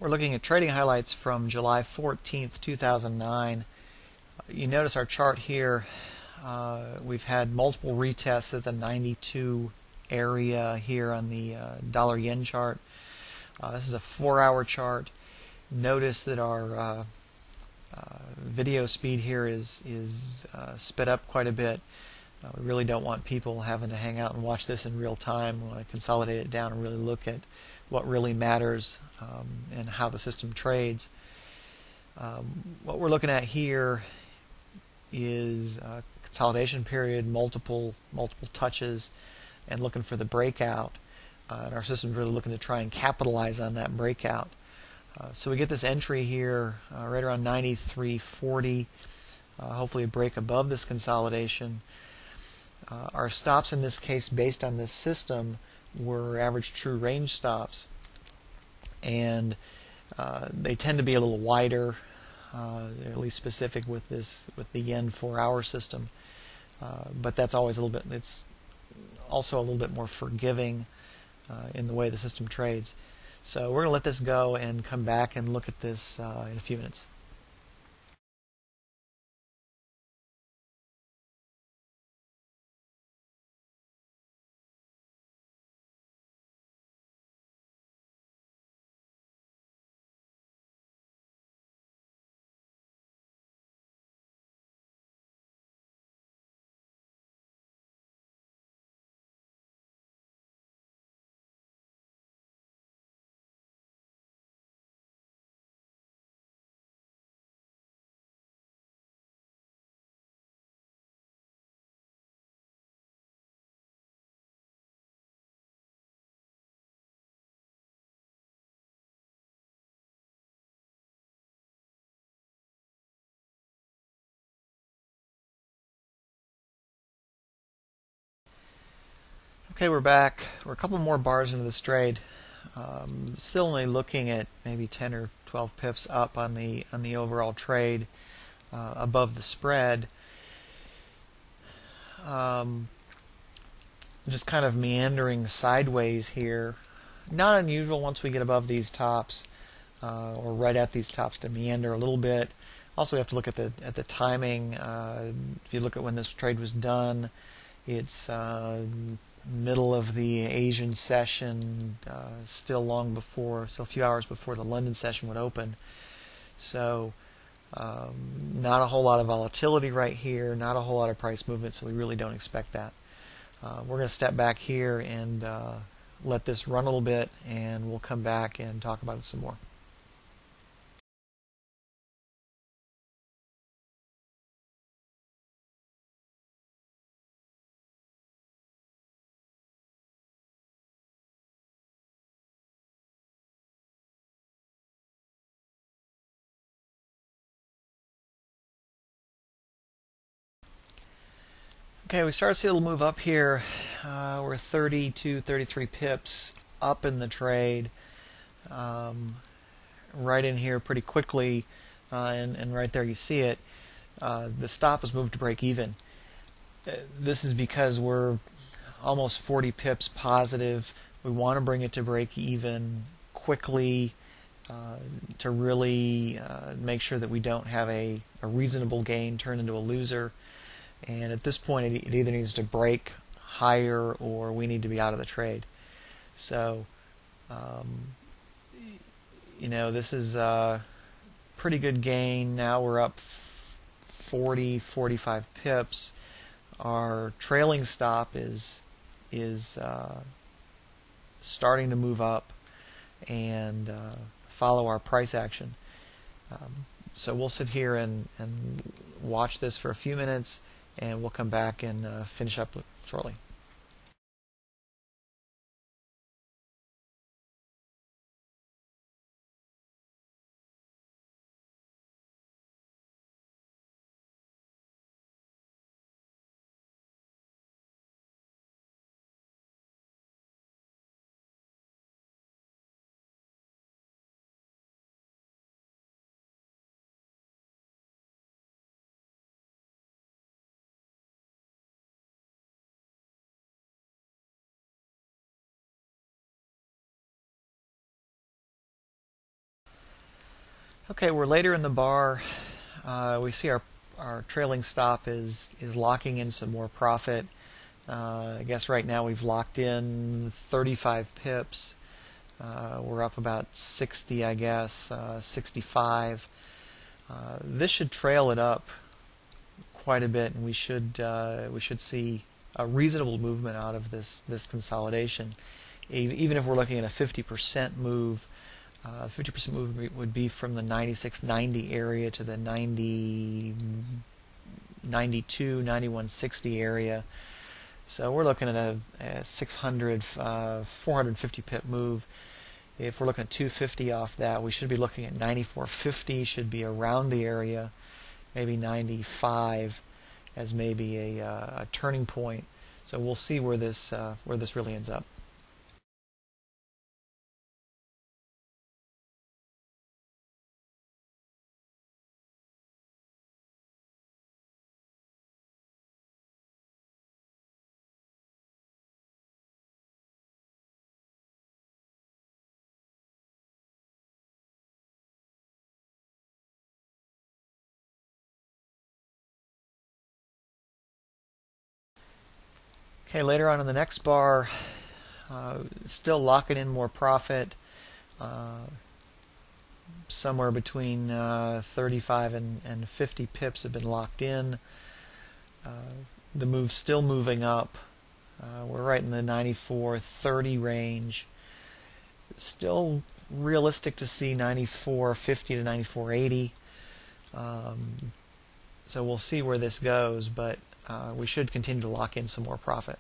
We're looking at trading highlights from July 14th, 2009. You notice our chart here. We've had multiple retests at the 92 area here on the dollar yen chart. This is a 4-hour chart. Notice that our video speed here is sped up quite a bit. We really don't want people having to hang out and watch this in real time. We want to consolidate it down and really look at what really matters and how the system trades. What we're looking at here is a consolidation period, multiple touches, and looking for the breakout. And our system's really looking to try and capitalize on that breakout. So we get this entry here right around 93.40. Hopefully a break above this consolidation. Our stops in this case, based on this system, were average true range stops, and they tend to be a little wider, at least specific with the yen 4-hour system. But that's always a little bit. It's also a little bit more forgiving in the way the system trades. So we're going to let this go and come back and look at this in a few minutes. Okay, we're back. We're a couple more bars into this trade. Still only looking at maybe 10 or 12 pips up on the overall trade above the spread. Just kind of meandering sideways here. Not unusual once we get above these tops or right at these tops to meander a little bit. Also, we have to look at the timing. If you look at when this trade was done, it's middle of the Asian session, still a few hours before the London session would open. So not a whole lot of volatility right here, not a whole lot of price movement, so we really don't expect that. We're going to step back here and let this run a little bit, and we'll come back and talk about it some more. Okay, we start to see a little move up here. We're 32, 33 pips up in the trade. Right in here pretty quickly, and right there you see it. The stop has moved to break even. This is because we're almost 40 pips positive. We want to bring it to break even quickly to really make sure that we don't have a reasonable gain turn into a loser. And at this point, it either needs to break higher or we need to be out of the trade. So, this is a pretty good gain. Now we're up 40, 45 pips. Our trailing stop is starting to move up and follow our price action. So we'll sit here and watch this for a few minutes, and we'll come back and finish up shortly. Okay, we're later in the bar. We see our trailing stop is locking in some more profit. I guess right now we've locked in 35 pips. We're up about 60, I guess, 65. This should trail it up quite a bit, and we should see a reasonable movement out of this consolidation. Even if we're looking at a 50% move, 50% move would be from the 96.90 area to the 92, 91.60 area. So we're looking at a 600, 450 pip move. If we're looking at 250 off that, we should be looking at 94.50, should be around the area, maybe 95 as maybe a turning point. So we'll see where this really ends up. Okay, later on in the next bar, still locking in more profit. Somewhere between 35 and 50 pips have been locked in. The move's still moving up. We're right in the 94.30 range. Still realistic to see 94.50 to 94.80. So we'll see where this goes, but we should continue to lock in some more profit.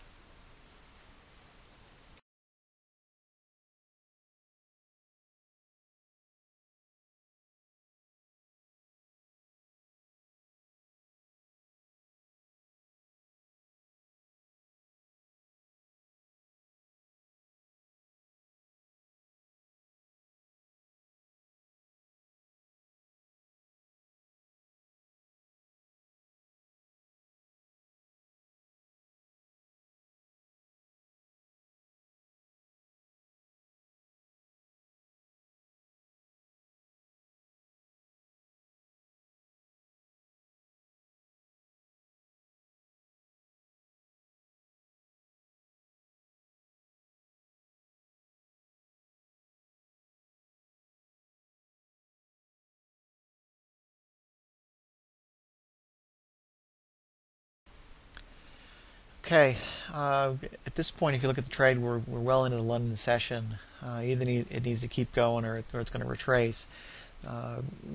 Okay, at this point, if you look at the trade, we're well into the London session. Either it needs to keep going or it's going to retrace.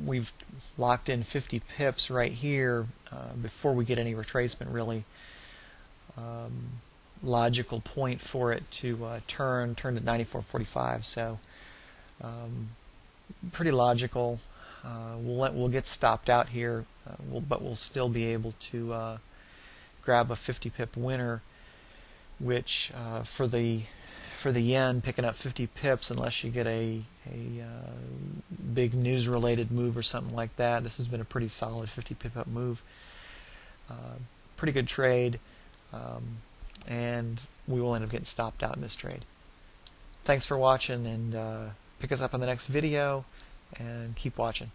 We've locked in 50 pips right here before we get any retracement, really. Logical point for it to turn at 94.45. So pretty logical. We'll get stopped out here, but we'll still be able to grab a 50 pip winner, which for the yen, picking up 50 pips, unless you get a big news related move or something like that, this has been a pretty solid 50 pip up move. Pretty good trade, and we will end up getting stopped out in this trade. Thanks for watching, and pick us up on the next video, and keep watching.